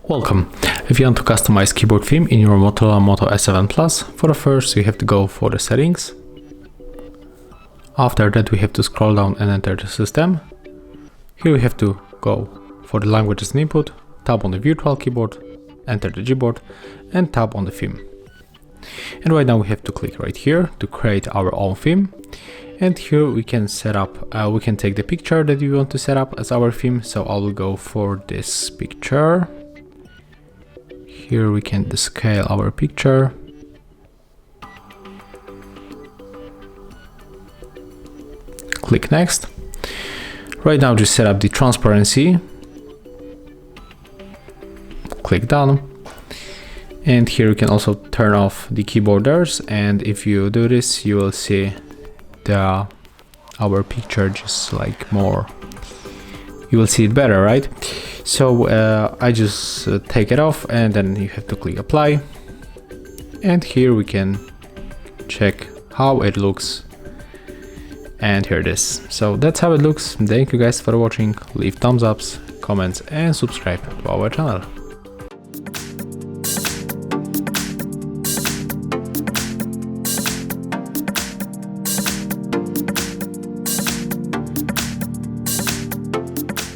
Welcome. If you want to customize keyboard theme in your Motorola Moto E7 Plus, for the first you have to go for the settings. After that we have to scroll down and enter the system. Here we have to go for the languages and input, tap on the virtual keyboard, enter the Gboard and tap on the theme. And right now we have to click right here to create our own theme. And here we can set up, we can take the picture that we want to set up as our theme. So I will go for this picture. Here we can scale our picture. Click next. Right now just set up the transparency. Click done. And here you can also turn off the keyboarders, and if you do this you will see our picture just like more, you will see it better, right? So I just take it off and then you have to click apply, and here we can check how it looks, and here it is. So that's how it looks. Thank you guys for watching. Leave thumbs ups, comments and subscribe to our channel.